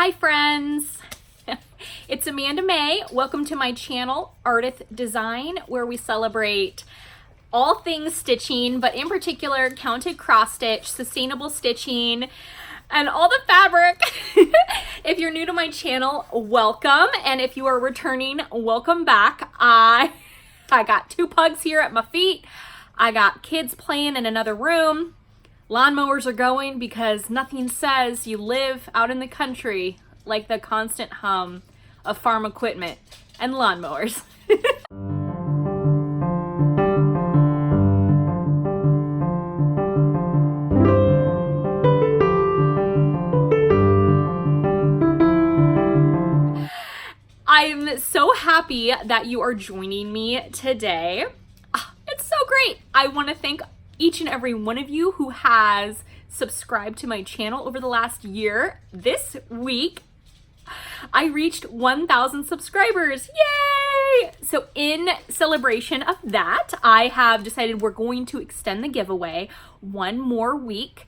Hi friends, it's Amanda Mae. Welcome to my channel, Ardith Design, where we celebrate all things stitching, but in particular counted cross stitch, sustainable stitching, and all the fabric. If you're new to my channel, welcome. And if you are returning, welcome back. I got two pugs here at my feet. I got kids playing in another room. Lawnmowers are going because nothing says you live out in the country like the constant hum of farm equipment and lawnmowers. I'm so happy that you are joining me today. It's so great. I want to thank each and every one of you who has subscribed to my channel over the last year. This week, I reached 1,000 subscribers. Yay! So in celebration of that, I have decided we're going to extend the giveaway one more week.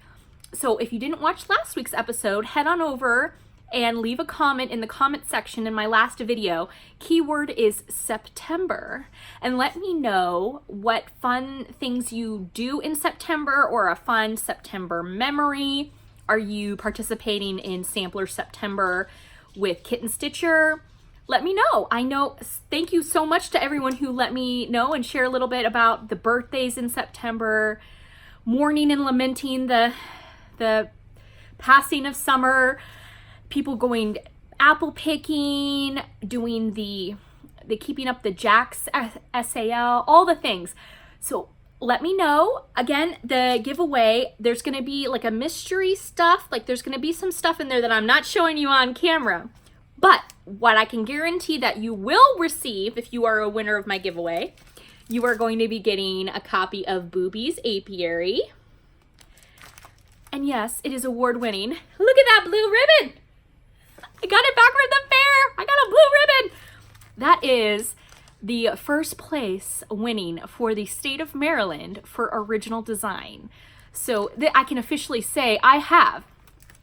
So if you didn't watch last week's episode, head on over and leave a comment in the comment section in my last video. Keyword is September, and let me know what fun things you do in September or a fun September memory. Are you participating in Sampler September with Kit and Stitcher? Let me know. I know. Thank you so much to everyone who let me know and share a little bit about the birthdays in September, mourning and lamenting the passing of summer, people going apple picking, doing the keeping up the Jacks SAL, all the things. So let me know. Again, the giveaway, there's going to be like a mystery stuff. Like there's going to be some stuff in there that I'm not showing you on camera. But what I can guarantee that you will receive if you are a winner of my giveaway, you are going to be getting a copy of Booby's Apiary. And yes, it is award-winning. Look at that blue ribbon. I got it back from the fair. I got a blue ribbon. That is the first place winning for the state of Maryland for original design. So I can officially say I have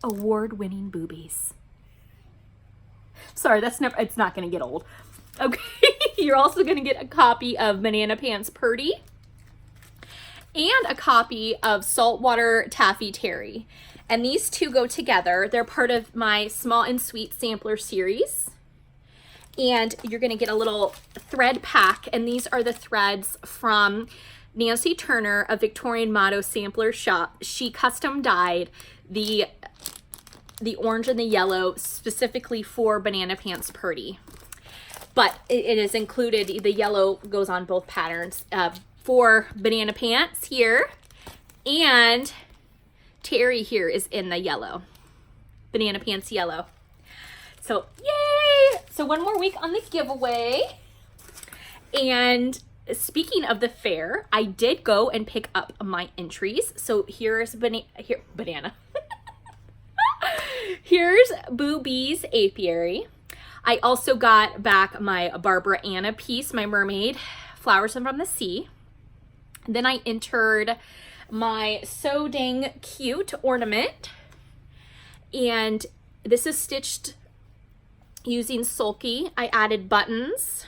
award-winning boobies. Sorry, it's not going to get old. Okay, you're also going to get a copy of Banana Pants Purdy and a copy of Saltwater Taffy Terry. And these two go together. They're part of my Small and Sweet Sampler series. And you're gonna get a little thread pack. And these are the threads from Nancy Turner of Victorian Motto Sampler Shop. She custom dyed the orange and the yellow specifically for Banana Pants Purdy. But it is included, the yellow goes on both patterns for Banana Pants here. And Terry here is in the yellow, Banana Pants yellow. So yay! So one more week on the giveaway. And speaking of the fair, I did go and pick up my entries. So here's banana. Here's Booby's Apiary. I also got back my Barbara Anna piece, my mermaid, Flowers from the Sea. Then I entered my So Dang Cute ornament, and this is stitched using Sulky. I added buttons,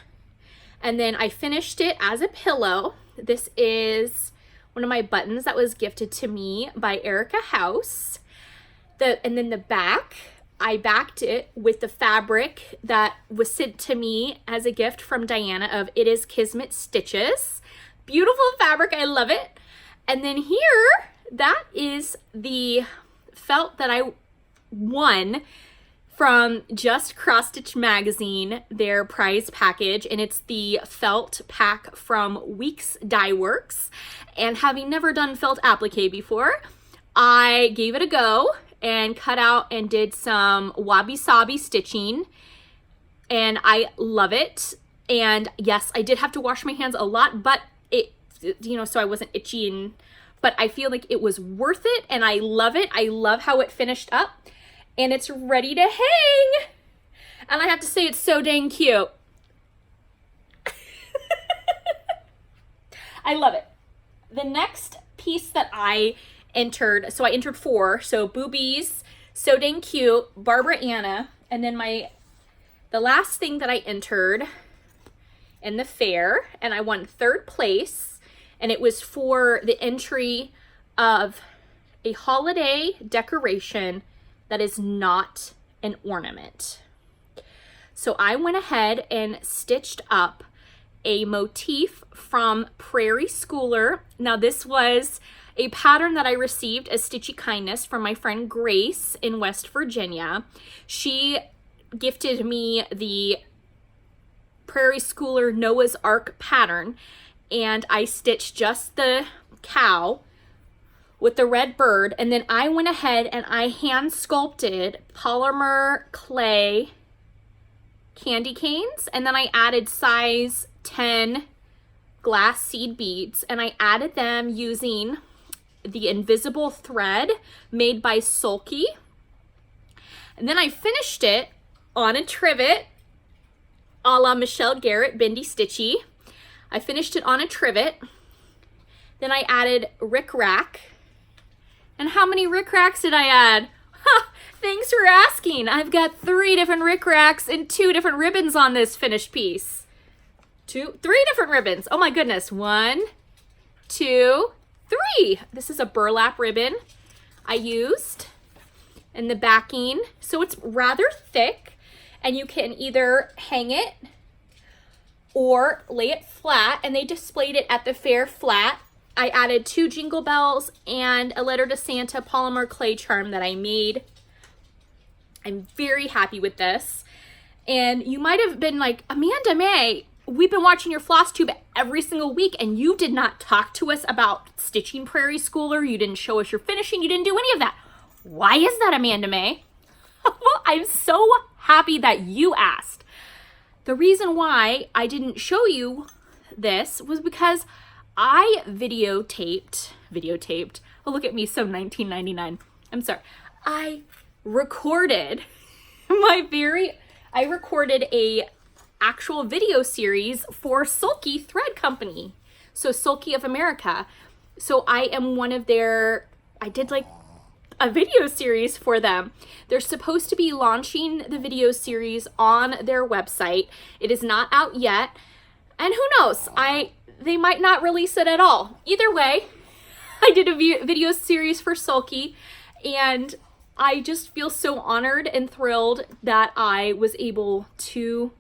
and then I finished it as a pillow. This is one of my buttons that was gifted to me by Erica House. And then the back, I backed it with the fabric that was sent to me as a gift from Diana of It Is Kismet Stitches. Beautiful fabric, I love it. And then here, that is the felt that I won from Just Cross Stitch Magazine, their prize package. And it's the felt pack from Weeks Dye Works. And having never done felt applique before, I gave it a go and cut out and did some wabi-sabi stitching. And I love it. And yes, I did have to wash my hands a lot, but so I wasn't itchy, but I feel like it was worth it, and I love it. I love how it finished up, and it's ready to hang. And I have to say, it's so dang cute. I love it. The next piece that I entered, so I entered 4, so Boobies So dang cute. Barbara Anna. And then the last thing that I entered in the fair, and I won 3rd place, and it was for the entry of a holiday decoration that is not an ornament. So I went ahead and stitched up a motif from Prairie Schooler. Now this was a pattern that I received as Stitchy Kindness from my friend Grace in West Virginia. She gifted me the Prairie Schooler Noah's Ark pattern, and I stitched just the cow with the red bird, and then I went ahead and I hand sculpted polymer clay candy canes, and then I added size 10 glass seed beads, and I added them using the invisible thread made by Sulky. And then I finished it on a trivet a la Michelle Garrett Bendy Stitchy. I finished it on a trivet. Then I added rick-rack. And how many rick-racks did I add? Ha! Thanks for asking. I've got 3 different rick-racks and 2 different ribbons on this finished piece. 3 different ribbons. Oh my goodness. 1, 2, 3. This is a burlap ribbon I used in the backing. So it's rather thick, and you can either hang it or lay it flat, and they displayed it at the fair flat. I added 2 jingle bells and a letter to Santa polymer clay charm that I made. I'm very happy with this. And you might have been like, Amanda Mae, we've been watching your Flosstube every single week, and you did not talk to us about stitching Prairie Schooler. You didn't show us your finishing. You didn't do any of that. Why is that, Amanda Mae? Well, I'm so happy that you asked. The reason why I didn't show you this was because I videotaped, oh look at me, so 1999. I'm sorry. I recorded a actual video series for Sulky Thread Company. So Sulky of America. So I am one of I did like a video series for them. They're supposed to be launching the video series on their website. It is not out yet. And who knows, they might not release it at all. Either way, I did a video series for Sulky, and I just feel so honored and thrilled that I was able to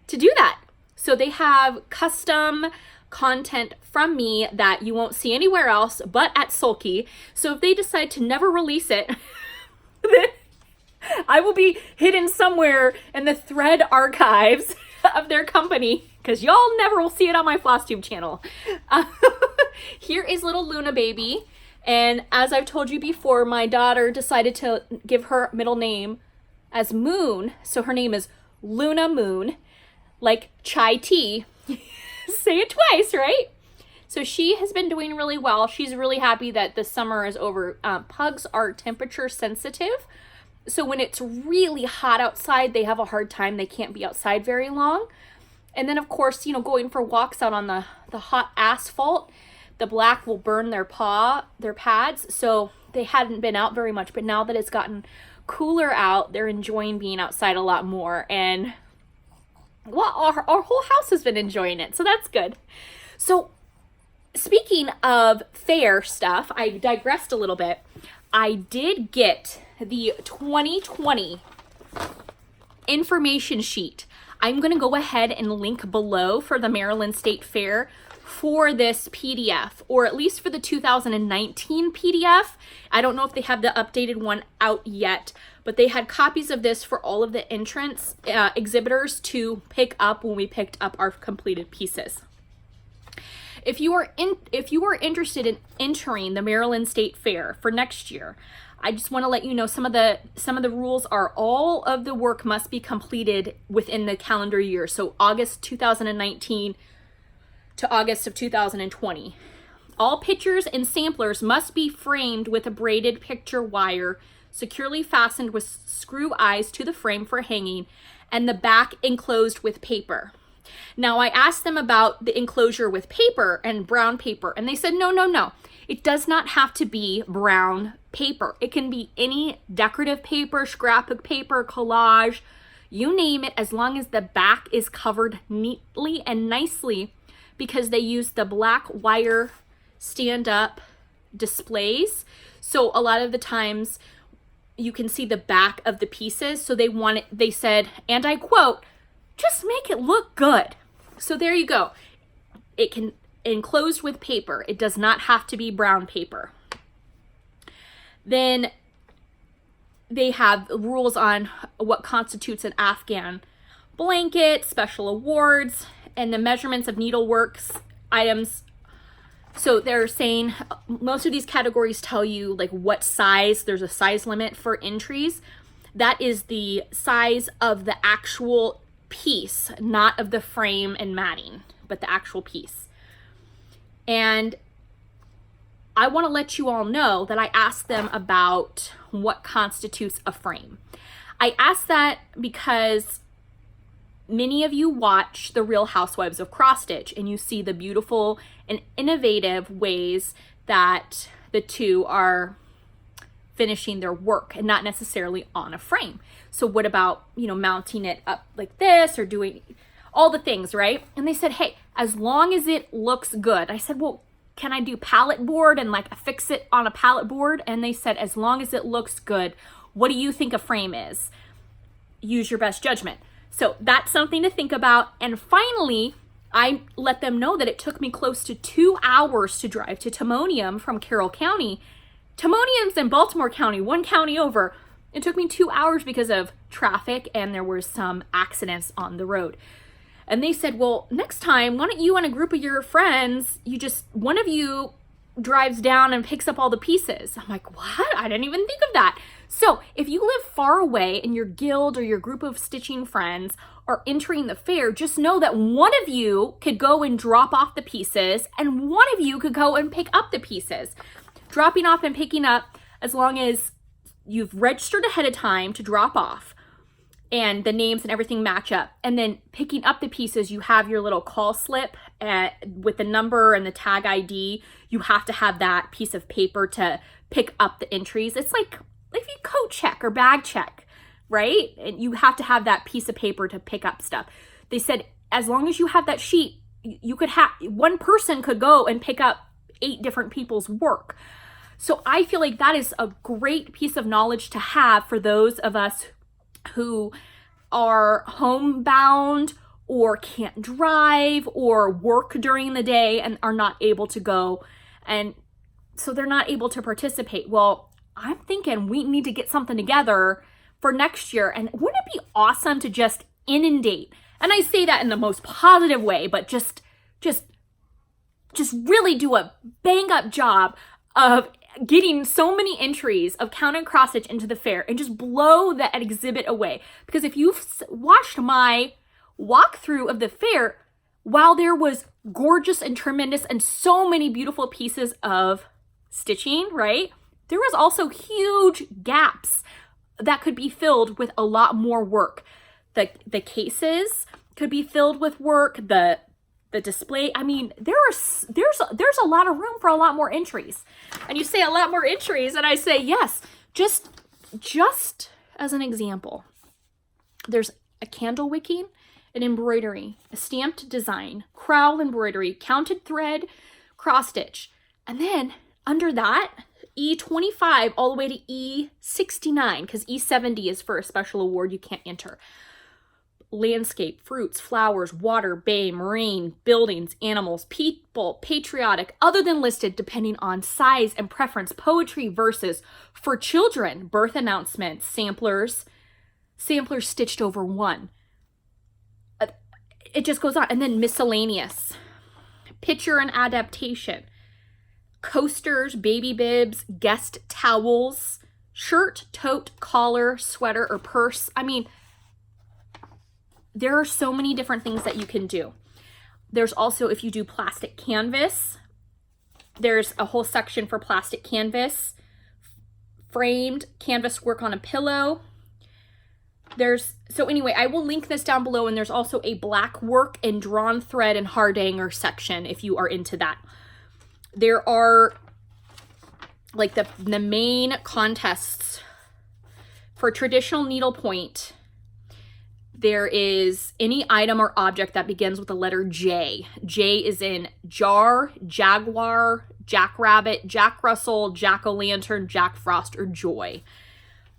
do that. So they have custom content from me that you won't see anywhere else but at Sulky. So if they decide to never release it, then I will be hidden somewhere in the thread archives of their company, because y'all never will see it on my Flosstube channel. Here is little Luna baby. And as I've told you before, my daughter decided to give her middle name as Moon. So her name is Luna Moon, like chai tea. Say it twice, right? So she has been doing really well. She's really happy that the summer is over. Pugs are temperature sensitive. So when it's really hot outside, they have a hard time. They can't be outside very long. And then, of course, you know, going for walks out on the hot asphalt, the black will burn their pads. So they hadn't been out very much. But now that it's gotten cooler out, they're enjoying being outside a lot more. And, well, our whole house has been enjoying it. So that's good. So speaking of fair stuff, I digressed a little bit. I did get the 2020 information sheet. I'm going to go ahead and link below for the Maryland State Fair for this PDF, or at least for the 2019 PDF. I don't know if they have the updated one out yet, but they had copies of this for all of the entrance exhibitors to pick up when we picked up our completed pieces. If you are interested in entering the Maryland State Fair for next year, I just want to let you know some of the rules are all of the work must be completed within the calendar year. So August 2019 to August of 2020. All pictures and samplers must be framed with a braided picture wire securely fastened with screw eyes to the frame for hanging, and the back enclosed with paper. Now, I asked them about the enclosure with paper and brown paper, and they said, no. It does not have to be brown paper. It can be any decorative paper, scrapbook paper, collage, you name it, as long as the back is covered neatly and nicely, because they use the black wire stand-up displays. So a lot of the times you can see the back of the pieces. So they said, and I quote, just make it look good. So there you go. It can enclosed with paper. It does not have to be brown paper. Then they have rules on what constitutes an Afghan blanket, special awards, and the measurements of needleworks items. So they're saying most of these categories tell you like what size. There's a size limit for entries. That is the size of the actual piece, not of the frame and matting, but the actual piece. And I want to let you all know that I asked them about what constitutes a frame. I asked that because many of you watch The Real Housewives of Cross Stitch, and you see the beautiful and innovative ways that the two are finishing their work and not necessarily on a frame. So what about, mounting it up like this or doing all the things, right? And they said, hey, as long as it looks good. I said, well, can I do pallet board and like affix it on a pallet board? And they said, as long as it looks good. What do you think a frame is? Use your best judgment. So that's something to think about. And finally, I let them know that it took me close to 2 hours to drive to Timonium from Carroll County. Timonium's in Baltimore County, one county over. It took me 2 hours because of traffic and there were some accidents on the road. And they said, well, next time, why don't you and a group of your friends, one of you drives down and picks up all the pieces. I'm like, what? I didn't even think of that. So if you live far away and your guild or your group of stitching friends are entering the fair, just know that one of you could go and drop off the pieces and one of you could go and pick up the pieces. Dropping off and picking up, as long as you've registered ahead of time to drop off and the names and everything match up. And then picking up the pieces, you have your little call slip with the number and the tag ID. You have to have that piece of paper to pick up the entries. It's like if you coat check or bag check, right? And you have to have that piece of paper to pick up stuff. They said, as long as you have that sheet, you could have, one person could go and pick up 8 different people's work. So I feel like that is a great piece of knowledge to have for those of us who are homebound or can't drive or work during the day and are not able to go. And so they're not able to participate. Well, I'm thinking we need to get something together for next year. And wouldn't it be awesome to just inundate? And I say that in the most positive way, but just really do a bang up job of getting so many entries of count and cross stitch into the fair and just blow that exhibit away. Because if you've watched my walkthrough of the fair, while there was gorgeous and tremendous and so many beautiful pieces of stitching, right? There was also huge gaps that could be filled with a lot more work. The cases could be filled with work, the display. I mean, there's a lot of room for a lot more entries. And you say a lot more entries, and I say yes. Just as an example, there's a candle wicking, an embroidery, a stamped design, crowel embroidery, counted thread, cross stitch, and then under that, E25 all the way to E69, because E70 is for a special award you can't enter. Landscape, fruits, flowers, water, bay, marine, buildings, animals, people, patriotic, other than listed depending on size and preference, poetry, verses, for children, birth announcements, samplers stitched over one. It just goes on. And then miscellaneous, picture and adaptation, coasters, baby bibs, guest towels, shirt, tote, collar, sweater, or purse. I mean, there are so many different things that you can do. There's also, if you do plastic canvas, there's a whole section for plastic canvas, framed canvas work on a pillow. So anyway, I will link this down below, and there's also a black work and drawn thread and hardanger section if you are into that. There are like the main contests for traditional needlepoint, there is any item or object that begins with the letter J. J is in jar, jaguar, jackrabbit, Jack Russell, jack-o'-lantern, Jack Frost, or joy.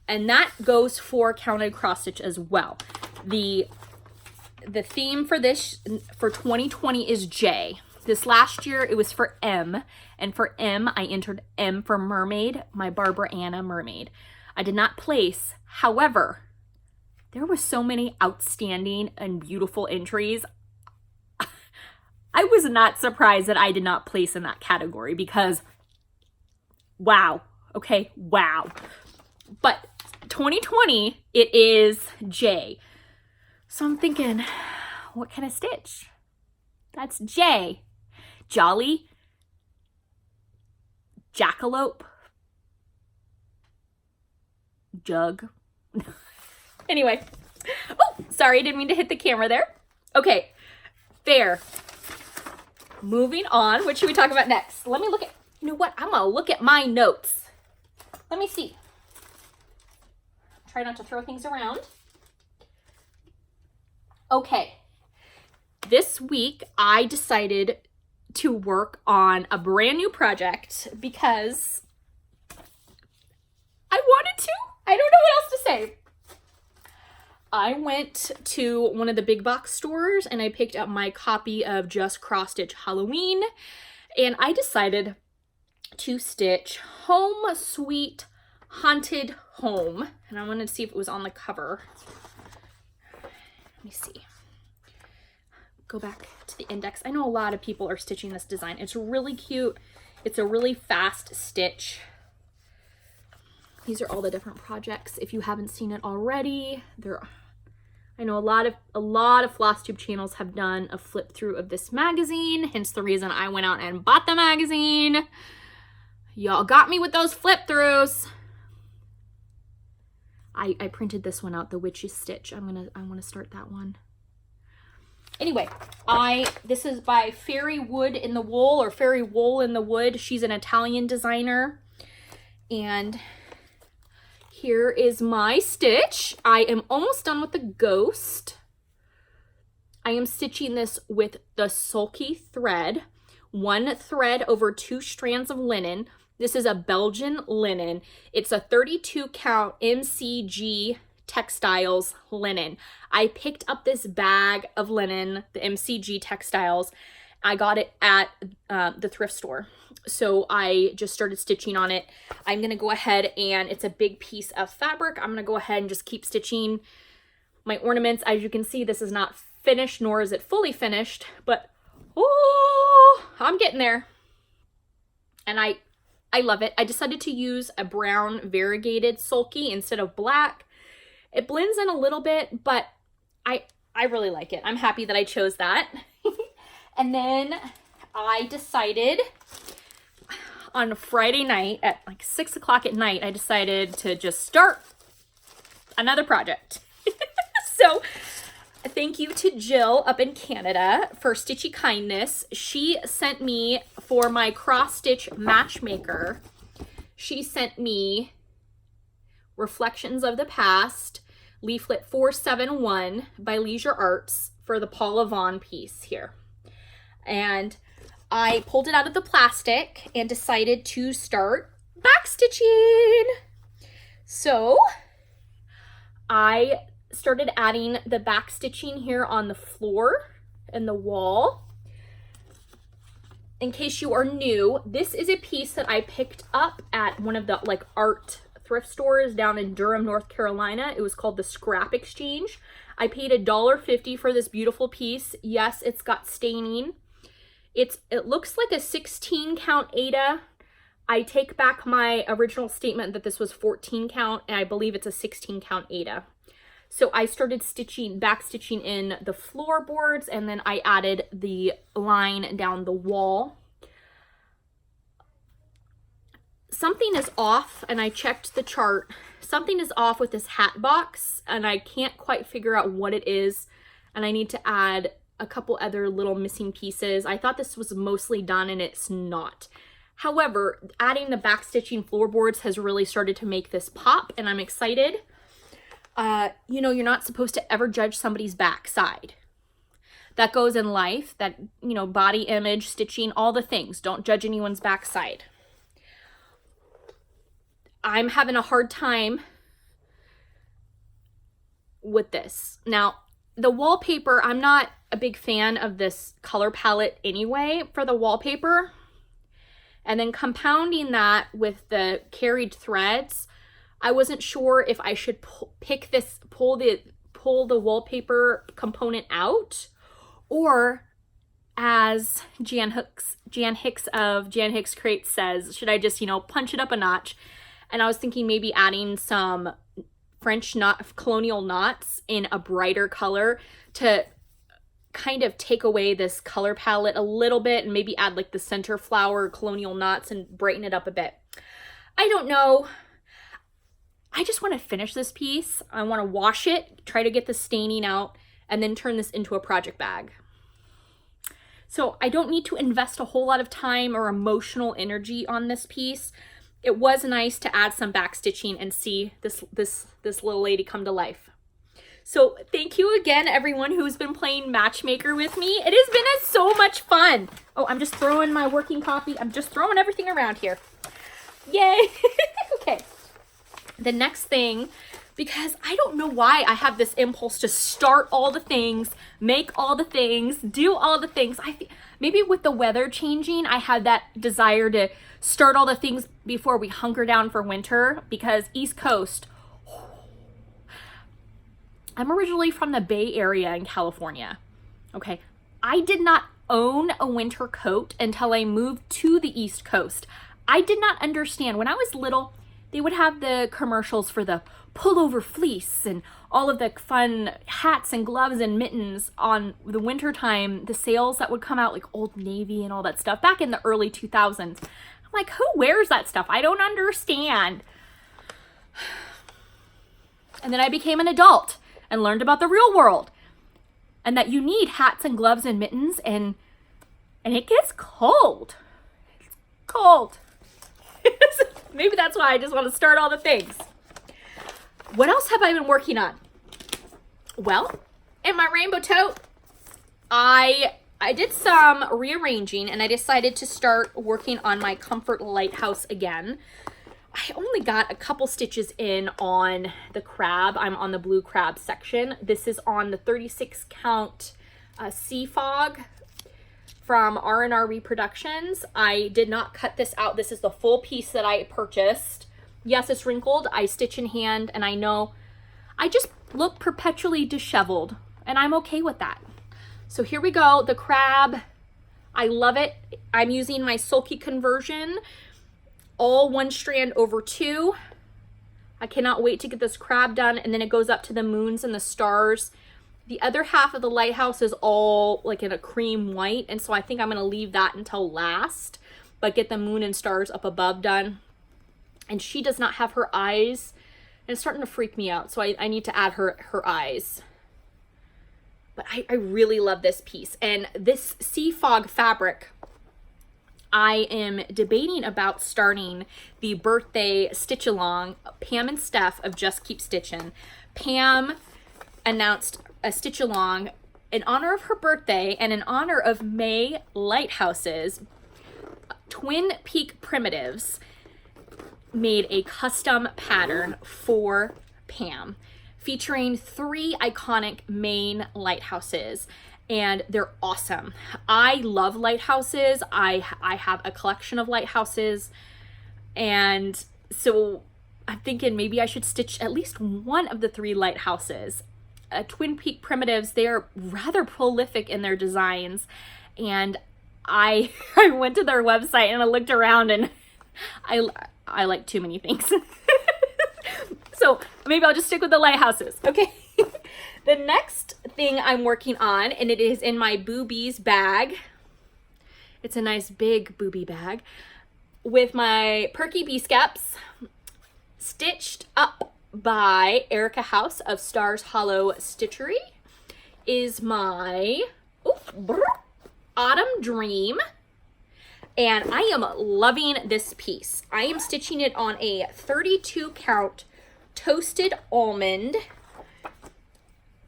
And that goes for counted cross stitch as well. The theme for this, for 2020, is J. This last year, it was for M. And for M, I entered M for mermaid, my Barbara Anna mermaid. I did not place. However, there were so many outstanding and beautiful entries. I was not surprised that I did not place in that category because, wow. Okay, wow. But 2020, it is J. So I'm thinking, what can I stitch? That's J. Jolly. Jackalope. Jug. Anyway. Oh, sorry, I didn't mean to hit the camera there. Okay, there. Moving on, what should we talk about next? Let me look at, you know what? I'm gonna look at my notes. Let me see. Try not to throw things around. Okay. This week, I decided to work on a brand new project because I wanted to. I don't know what else to say. I went to one of the big box stores and I picked up my copy of Just Cross Stitch Halloween, and I decided to stitch Home Sweet Haunted Home. And I wanted to see if it was on the cover. Let me see. Go back to the index. I know a lot of people are stitching this design. It's really cute. It's a really fast stitch. These are all the different projects. If you haven't seen it already, I know a lot of Flosstube channels have done a flip through of this magazine, hence the reason I went out and bought the magazine. Y'all got me with those flip throughs. I printed this one out, the Witch's Stitch. I want to start that one. Anyway, this is by Fairy Wood in the Wool, or Fairy Wool in the Wood. She's an Italian designer. And here is my stitch. I am almost done with the ghost. I am stitching this with the Sulky thread. One thread over 2 strands of linen. This is a Belgian linen. It's a 32 count MCG Textiles linen. I picked up this bag of linen, the MCG Textiles. I got it at the thrift store. So I just started stitching on it. I'm going to go ahead, and it's a big piece of fabric. I'm going to go ahead and just keep stitching my ornaments. As you can see, this is not finished, nor is it fully finished, but oh, I'm getting there. And I love it. I decided to use a brown variegated sulky instead of black. It blends in a little bit, but I really like it. I'm happy that I chose that. And then I decided on Friday night at like 6 o'clock at night, I decided to just start another project. So thank you to Jill up in Canada for Stitchy Kindness. She sent me, for my cross stitch matchmaker, she sent me Reflections of the Past, leaflet 471 by Leisure Arts for the Paula Vaughn piece here. And I pulled it out of the plastic and decided to start backstitching. So I started adding the backstitching here on the floor and the wall. In case you are new, this is a piece that I picked up at one of the art thrift stores down in Durham, North Carolina. It was called the Scrap Exchange. I paid $1.50 for this beautiful piece. Yes, it's got staining. It looks like a 16 count Aida. I take back my original statement that this was 14 count, and I believe it's a 16 count Aida. So I started backstitching in the floorboards, and then I added the line down the wall. Something is off, and I checked the chart. Something is off with this hat box, and I can't quite figure out what it is, and I need to add a couple other little missing pieces. I thought this was mostly done, and it's not. However, adding the backstitching floorboards has really started to make this pop, and I'm excited. You know, you're not supposed to ever judge somebody's backside. That goes in life, that, you know, body image, stitching, all the things. Don't judge anyone's backside. I'm having a hard time with this. Now, the wallpaper, I'm not a big fan of this color palette anyway for the wallpaper. And then compounding that with the carried threads, I wasn't sure if I should pull the wallpaper component out, or as Jan Hicks of Jan Hicks Crates says, should I just, you know, punch it up a notch? And I was thinking maybe adding some French colonial knots in a brighter color to kind of take away this color palette a little bit, and maybe add like the center flower colonial knots and brighten it up a bit. I don't know. I just want to finish this piece. I want to wash it, try to get the staining out, and then turn this into a project bag. So I don't need to invest a whole lot of time or emotional energy on this piece. It was nice to add some back stitching and see this little lady come to life. So thank you again, everyone who's been playing Matchmaker with me. It has been so much fun. Oh, I'm just throwing my working copy. I'm just throwing everything around here. Yay. Okay. The next thing, because I don't know why I have this impulse to start all the things, make all the things, do all the things. Maybe with the weather changing, I had that desire to start all the things before we hunker down for winter, because East Coast, I'm originally from the Bay Area in California. Okay, I did not own a winter coat until I moved to the East Coast. I did not understand. When I was little, they would have the commercials for the pullover fleece and all of the fun hats and gloves and mittens on the winter time, the sales that would come out, like Old Navy and all that stuff back in the early 2000s. I'm like, who wears that stuff? I don't understand. And then I became an adult and learned about the real world, and that you need hats and gloves and mittens, and it gets cold. It's cold. Maybe that's why I just want to start all the things. What else have I been working on? Well, in my rainbow tote, I did some rearranging, and I decided to start working on my Comfort Lighthouse again. I only got a couple stitches in on the crab. I'm on the blue crab section. This is on the 36 count Sea Fog from R&R Reproductions. I did not cut this out. This is the full piece that I purchased. Yes, it's wrinkled. I stitch in hand, and I know I just look perpetually disheveled, and I'm okay with that. So here we go. The crab, I love it. I'm using my Sulky conversion, all one strand over two. I cannot wait to get this crab done, and then it goes up to the moons and the stars. The other half of the lighthouse is all like in a cream white, and so I think I'm going to leave that until last, but get the moon and stars up above done. And she does not have her eyes, and it's starting to freak me out, so I need to add her eyes. But I really love this piece. And this Sea Fog fabric, I am debating about starting the birthday stitch along. Pam and Steph of Just Keep Stitchin'. Pam announced a stitch along in honor of her birthday and in honor of May Lighthouses. Twin Peak Primitives made a custom pattern for Pam featuring 3 iconic Maine lighthouses, and they're awesome. I love lighthouses. I have a collection of lighthouses, and so I'm thinking maybe I should stitch at least one of the 3 lighthouses. Twin Peak Primitives, they are rather prolific in their designs, and I went to their website and I looked around, and I like too many things. So maybe I'll just stick with the lighthouses. Okay. The next thing I'm working on, and it is in my boobies bag. It's a nice big booby bag with my Perky Bee-Skeps, stitched up by Erica House of Stars Hollow Stitchery, is my Autumn Dream. And I am loving this piece. I am stitching it on a 32 count toasted almond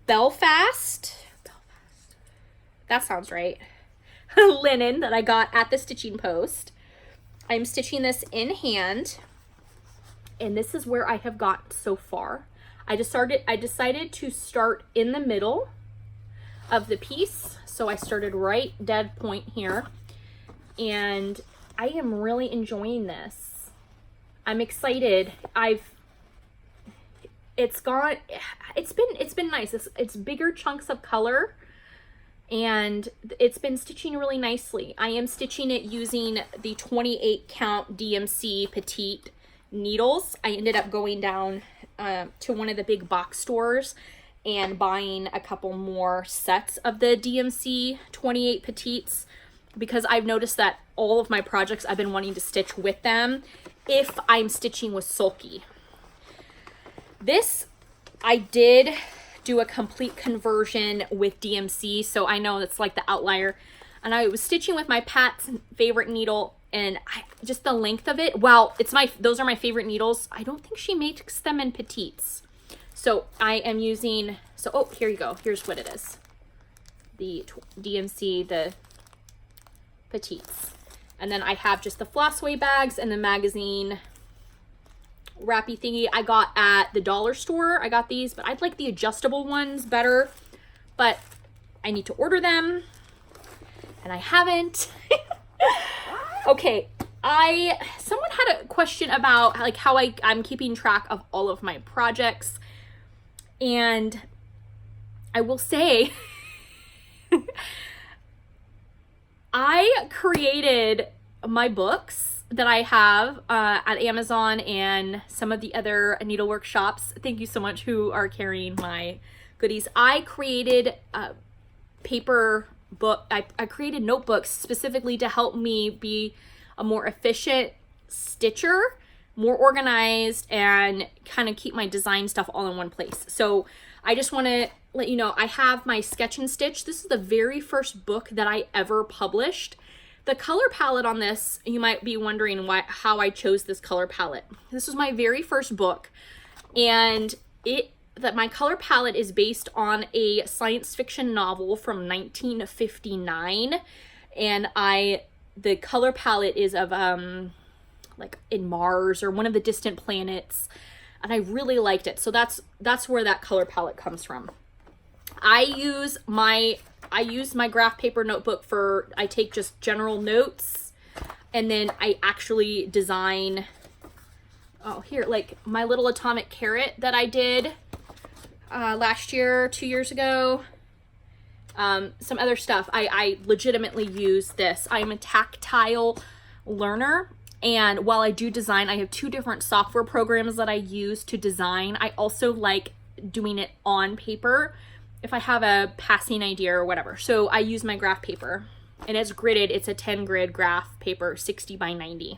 Belfast. That sounds right. Linen that I got at the stitching post. I'm stitching this in hand, and this is where I have got so far. I decided to start in the middle of the piece, so I started right dead point here, and I am really enjoying this. I'm excited. It's been nice. It's bigger chunks of color, and it's been stitching really nicely. I am stitching it using the 28 count DMC petite needles. I ended up going down to one of the big box stores and buying a couple more sets of the DMC 28 petites, because I've noticed that all of my projects I've been wanting to stitch with them if I'm stitching with Sulky. This, I did do a complete conversion with DMC, so I know it's like the outlier. And I was stitching with my Pat's favorite needle, and just the length of it, well, those are my favorite needles. I don't think she makes them in petites. So I am using, oh, here you go. Here's what it is. The DMC, the petites. And then I have just the Flossway bags and the magazine wrappy thingy I got at the dollar store. I got these, but I'd like the adjustable ones better, but I need to order them, and I haven't. Okay, someone had a question about like how I'm keeping track of all of my projects, and I will say I created my books that I have at Amazon and some of the other needlework shops. Thank you so much who are carrying my goodies. I created a paper book. I created notebooks specifically to help me be a more efficient stitcher, more organized, and kind of keep my design stuff all in one place. So I just want to let you know, I have my Sketch and Stitch. This is the very first book that I ever published. The color palette on this, you might be wondering how I chose this color palette. This was my very first book, and my color palette is based on a science fiction novel from 1959, and the color palette is of like in Mars or one of the distant planets, and I really liked it. So that's where that color palette comes from. I use my graph paper notebook I take just general notes, and then I actually design, like my little atomic carrot that I did last year, 2 years ago. Some other stuff. I legitimately use this. I'm a tactile learner, and while I do design, I have 2 different software programs that I use to design. I also like doing it on paper if I have a passing idea or whatever. So I use my graph paper, and it's gridded. It's a 10 grid graph paper, 60 by 90.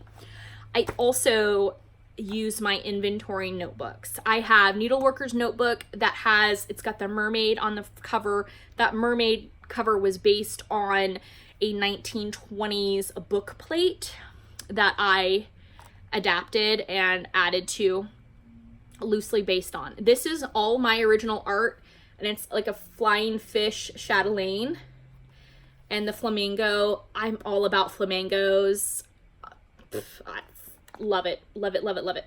I also use my inventory notebooks. I have Needleworker's notebook it's got the mermaid on the cover. That mermaid cover was based on a 1920s book plate that I adapted and added to, loosely based on. This is all my original art, and it's like a flying fish chatelaine, and the flamingo. I'm all about flamingos. I love it, love it, love it, love it.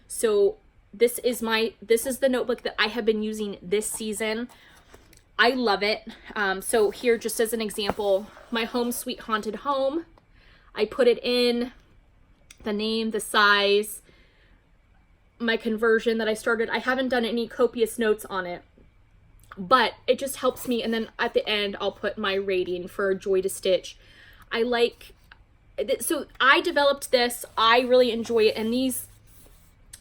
So this is the notebook that I have been using this season. I love it. So here, just as an example, my Home Sweet Haunted Home, I put it in, the name, the size, my conversion that I started. I haven't done any copious notes on it, but it just helps me. And then at the end, I'll put my rating for Joy to Stitch. So I developed this. I really enjoy it. And these,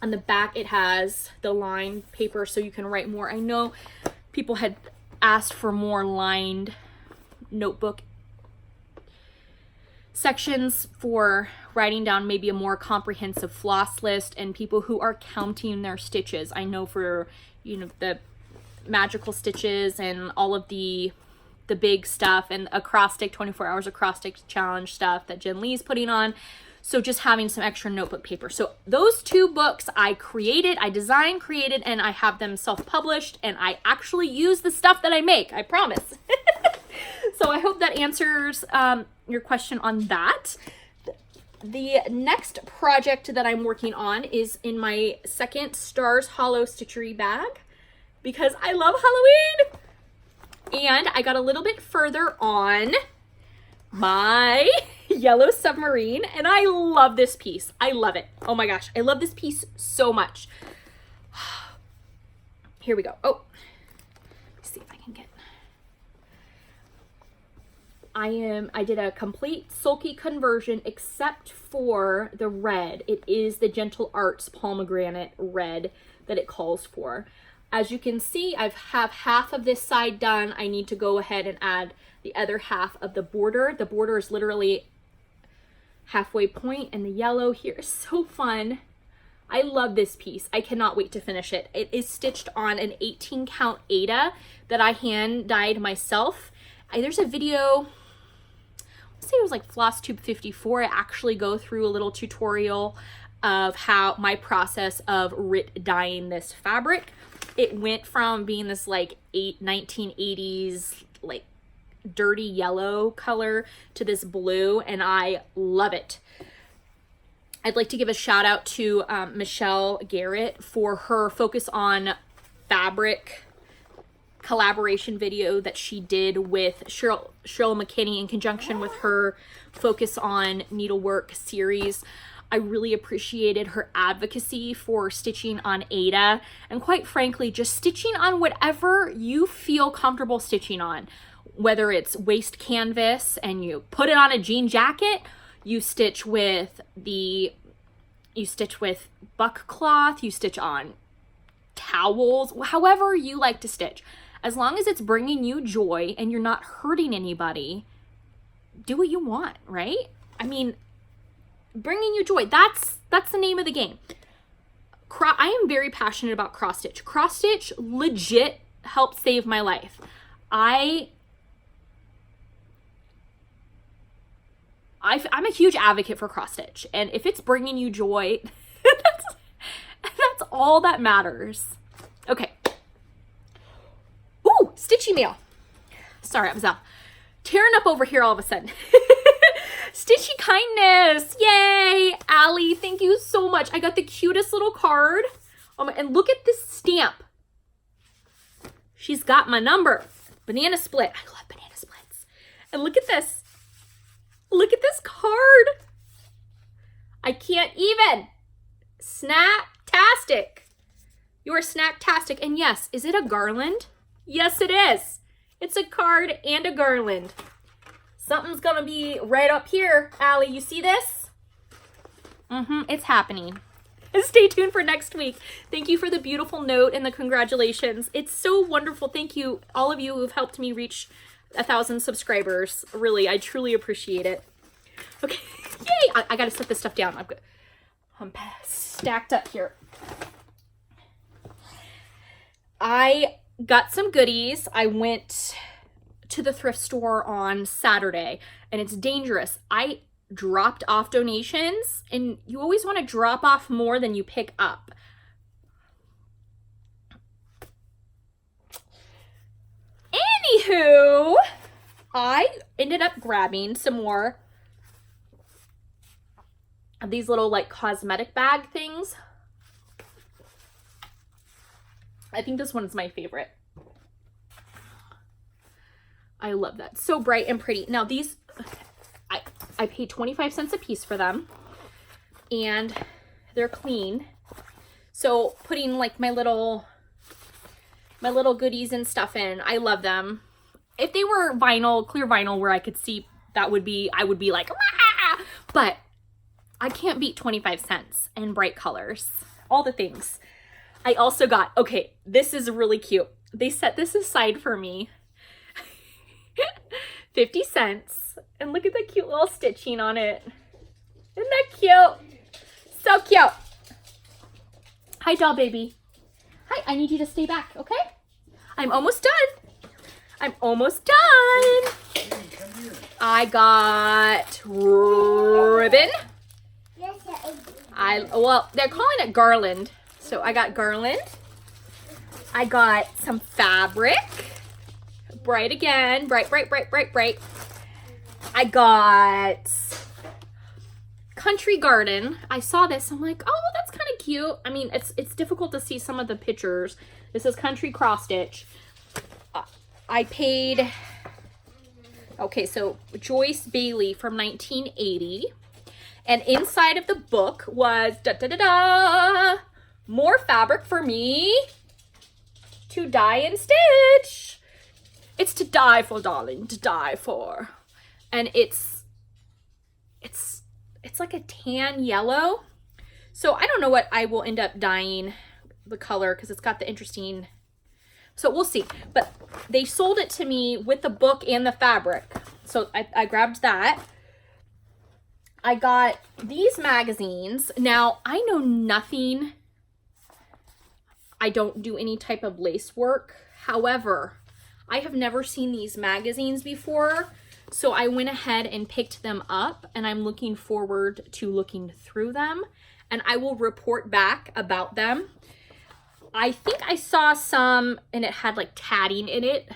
on the back, it has the lined paper so you can write more. I know people had asked for more lined notebook sections for writing down maybe a more comprehensive floss list, and people who are counting their stitches. I know for, the magical stitches and all of the the big stuff and acrostic 24 hours acrostic challenge stuff that Jen Lee's putting on. So just having some extra notebook paper. So those 2 books I designed, created, and I have them self-published, and I actually use the stuff that I make, I promise. So I hope that answers your question on that. The next project that I'm working on is in my second Stars Hollow Stitchery bag, because I love Halloween. And I got a little bit further on my Yellow Submarine, and I love this piece. I love it. Oh my gosh, I love this piece so much. Here we go. Oh, let's see if I can get... I did a complete Sulky conversion except for the red. It is the Gentle Arts pomegranate red that it calls for. As you can see, I have half of this side done. I need to go ahead and add the other half of the border. The border is literally halfway point, and the yellow here is so fun. I love this piece. I cannot wait to finish it. It is stitched on an 18 count Aida that I hand dyed myself. There's a video, let's say it was like Flosstube 54. I actually go through a little tutorial of how my process of dyeing this fabric. It went from being this like 1980s like dirty yellow color to this blue, and I love it. I'd like to give a shout out to Michelle Garrett for her focus on fabric collaboration video that she did with Cheryl McKinney in conjunction with her focus on needlework series. I really appreciated her advocacy for stitching on Aida, and quite frankly, just stitching on whatever you feel comfortable stitching on. Whether it's waist canvas and you put it on a jean jacket, you stitch with buck cloth, you stitch on towels, however you like to stitch. As long as it's bringing you joy and you're not hurting anybody, do what you want, right? I mean, bringing you joy, that's the name of the game. I am very passionate about cross stitch. Cross stitch legit helped save my life. I'm a huge advocate for cross stitch, and if it's bringing you joy, that's all that matters. Okay. Ooh, stitchy mail. Sorry, I was tearing up over here all of a sudden. Stitchy kindness. Yay. Allie, thank you so much. I got the cutest little card. And look at this stamp. She's got my number. Banana split. I love banana splits. And look at this. Look at this card. I can't even. Snacktastic. You're snacktastic. And yes, is it a garland? Yes, it is. It's a card and a garland. Something's gonna be right up here. Allie, you see this? It's happening. Stay tuned for next week. Thank you for the beautiful note and the congratulations. It's so wonderful. Thank you, all of you who've helped me reach 1,000 subscribers. Really, I truly appreciate it. Okay, yay! I gotta set this stuff down. I'm stacked up here. I got some goodies. I went to the thrift store on Saturday, and it's dangerous. I dropped off donations, and you always want to drop off more than you pick up. Anywho, I ended up grabbing some more of these little like cosmetic bag things. I think this one's my favorite. I love that. So bright and pretty. Now these, I paid 25 cents a piece for them, and they're clean. So putting like my little goodies and stuff in, I love them. If they were vinyl, clear vinyl where I could see, I would be like, rah! But I can't beat 25 cents and bright colors, all the things. I also got, okay, this is really cute. They set this aside for me. 50 cents. And look at the cute little stitching on it. Isn't that cute? So cute. Hi, doll baby. Hi, I need you to stay back, okay? I'm almost done. I'm almost done. I got ribbon. Well, they're calling it garland. So I got garland. I got some fabric. Bright again. Bright, bright, bright, bright, bright. I got country garden. I saw this. I'm like, oh, that's kind of cute. I mean, it's difficult to see some of the pictures. This is country cross stitch. I paid, okay, so Joyce Bailey from 1980. And inside of the book was more fabric for me to dye and stitch. It's to die for, darling, to die for. And it's like a tan yellow. So I don't know what I will end up dyeing the color because it's got the interesting, so we'll see. But they sold it to me with the book and the fabric. So I grabbed that. I got these magazines. Now, I know nothing. I don't do any type of lace work. However, I have never seen these magazines before. So I went ahead and picked them up, and I'm looking forward to looking through them, and I will report back about them. I think I saw some and it had like tatting in it.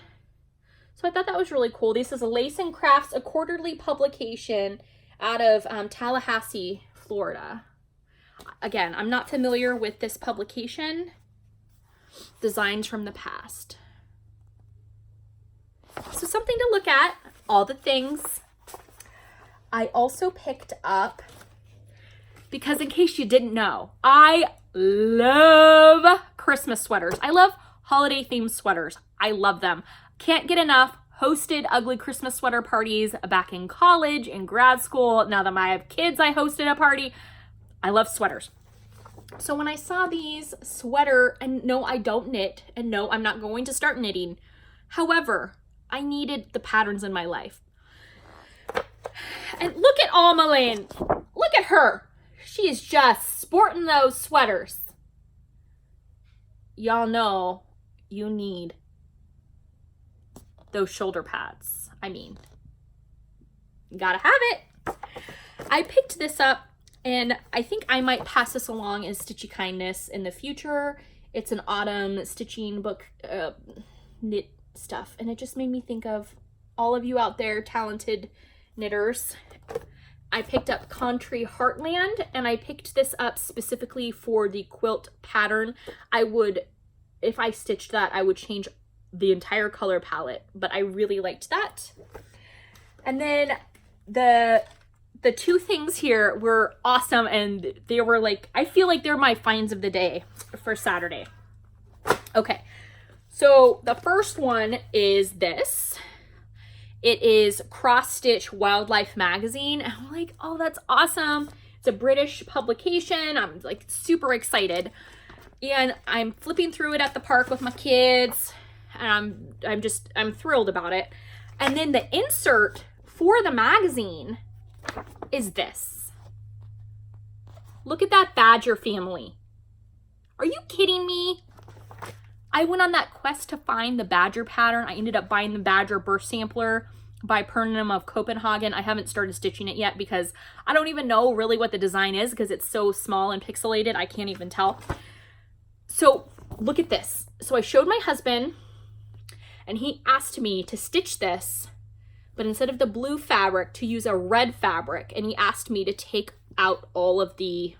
So I thought that was really cool. This is a Lace and Crafts, a quarterly publication out of Tallahassee, Florida. Again, I'm not familiar with this publication. Designs from the past. So something to look at, all the things. I also picked up, because in case you didn't know, I love Christmas sweaters. I love holiday themed sweaters. I love them. Can't get enough. Hosted ugly Christmas sweater parties back in college, in grad school. Now that I have kids, I hosted a party. I love sweaters. So when I saw these sweater, and no, I don't knit, and no, I'm not going to start knitting. However, I needed the patterns in my life. And look at Alma Lynn. Look at her. She is just sporting those sweaters. Y'all know you need those shoulder pads. I mean, you gotta have it. I picked this up, and I think I might pass this along as Stitchy Kindness in the future. It's an autumn stitching book, knit stuff, and it just made me think of all of you out there, talented knitters. I picked up Country Heartland, and I picked this up specifically for the quilt pattern. I would, if I stitched that, I would change the entire color palette, but I really liked that. And then the two things here were awesome, and they were like, I feel like they're my finds of the day for Saturday. Okay, so the first one is this. It is Cross Stitch Wildlife Magazine. And I'm like, oh, that's awesome. It's a British publication. I'm like super excited. And I'm flipping through it at the park with my kids. And I'm thrilled about it. And then the insert for the magazine is this. Look at that badger family. Are you kidding me? I went on that quest to find the badger pattern. I ended up buying the badger burst sampler by Pernim of Copenhagen. I haven't started stitching it yet because I don't even know really what the design is because it's so small and pixelated. I can't even tell. So look at this. So I showed my husband, and he asked me to stitch this, but instead of the blue fabric, to use a red fabric. And he asked me to take out all of the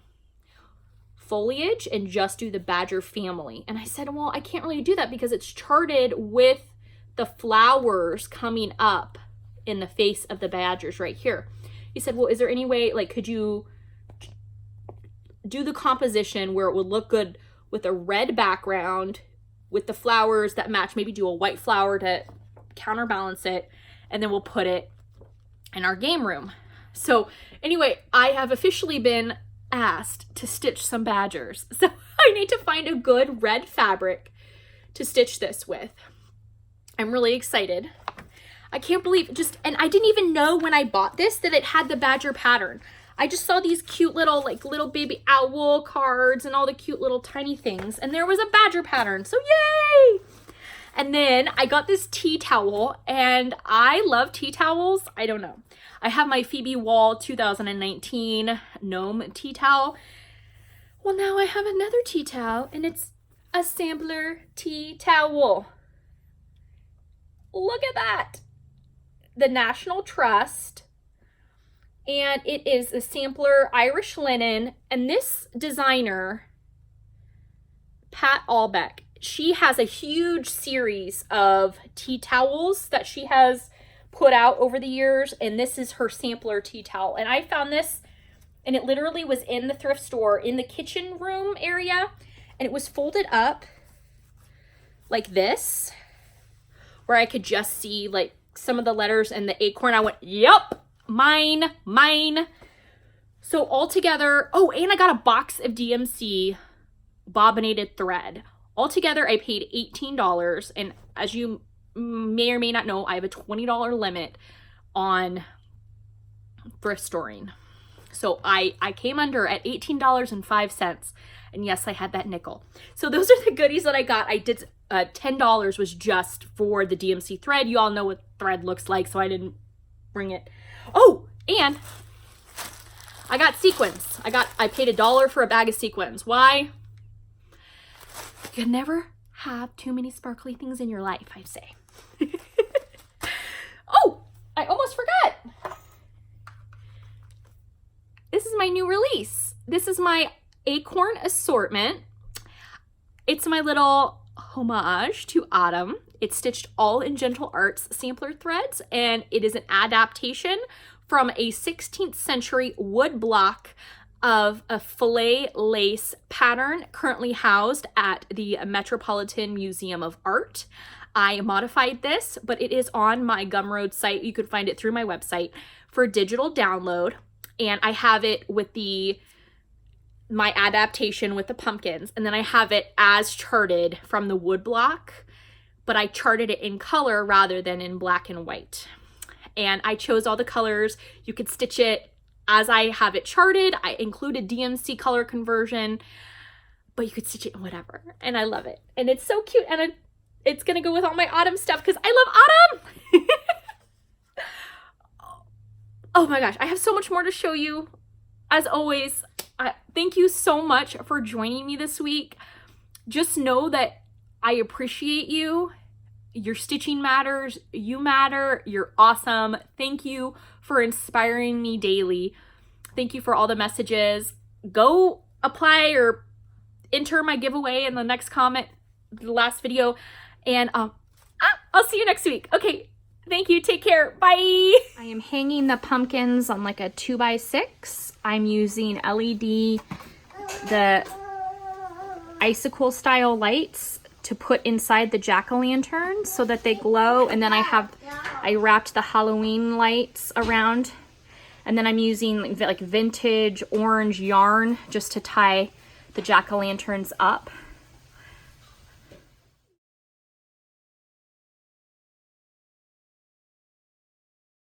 foliage and just do the badger family. And I said, well, I can't really do that because it's charted with the flowers coming up in the face of the badgers right here. He said, well, is there any way, like, could you do the composition where it would look good with a red background with the flowers that match, maybe do a white flower to counterbalance it, and then we'll put it in our game room. So anyway, I have officially been asked to stitch some badgers. So I need to find a good red fabric to stitch this with. I'm really excited. I can't believe and I didn't even know when I bought this that it had the badger pattern. I just saw these cute little, like, little baby owl cards and all the cute little tiny things, and there was a badger pattern. So yay! And then I got this tea towel, and I love tea towels. I don't know. I have my Phoebe Wall 2019 gnome tea towel. Well, now I have another tea towel, and it's a sampler tea towel. Look at that. The National Trust. And it is a sampler Irish linen. And this designer, Pat Albeck, she has a huge series of tea towels that she has put out over the years, and this is her sampler tea towel. And I found this, and it literally was in the thrift store in the kitchen room area, and it was folded up like this, where I could just see like some of the letters and the acorn. I went, yep, mine. So all together, oh, and I got a box of DMC bobbinated thread. Altogether, I paid $18, and as you may or may not know, I have a $20 limit on thrift storing. So I came under at $18.05, and yes, I had that nickel. So those are the goodies that I got. I did $10 was just for the DMC thread. You all know what thread looks like, so I didn't bring it. Oh, and I got sequins. I paid $1 for a bag of sequins. Why? You can never have too many sparkly things in your life, I say. Oh, I almost forgot. This is my new release. This is my Acorn Assortment. It's my little homage to autumn. It's stitched all in Gentle Arts sampler threads, and it is an adaptation from a 16th century wood block of a filet lace pattern currently housed at the Metropolitan Museum of Art. I modified this, but it is on my Gumroad site. You could find it through my website for digital download. And I have it with my adaptation with the pumpkins. And then I have it as charted from the wood block, but I charted it in color rather than in black and white. And I chose all the colors. You could stitch it as I have it charted. I included DMC color conversion, but you could stitch it in whatever. And I love it. And it's so cute. And it's going to go with all my autumn stuff because I love autumn. Oh my gosh. I have so much more to show you. As always, thank you so much for joining me this week. Just know that I appreciate you. Your stitching matters. You matter. You're awesome. Thank you for inspiring me daily. Thank you for all the messages. Go apply or enter my giveaway in the next comment, the last video. And I'll see you next week. Okay. Thank you. Take care. Bye. I am hanging the pumpkins on like a 2x6. I'm using LED, the icicle style lights to put inside the jack-o'-lantern so that they glow. And then I wrapped the Halloween lights around. And then I'm using like vintage orange yarn just to tie the jack-o'-lanterns up.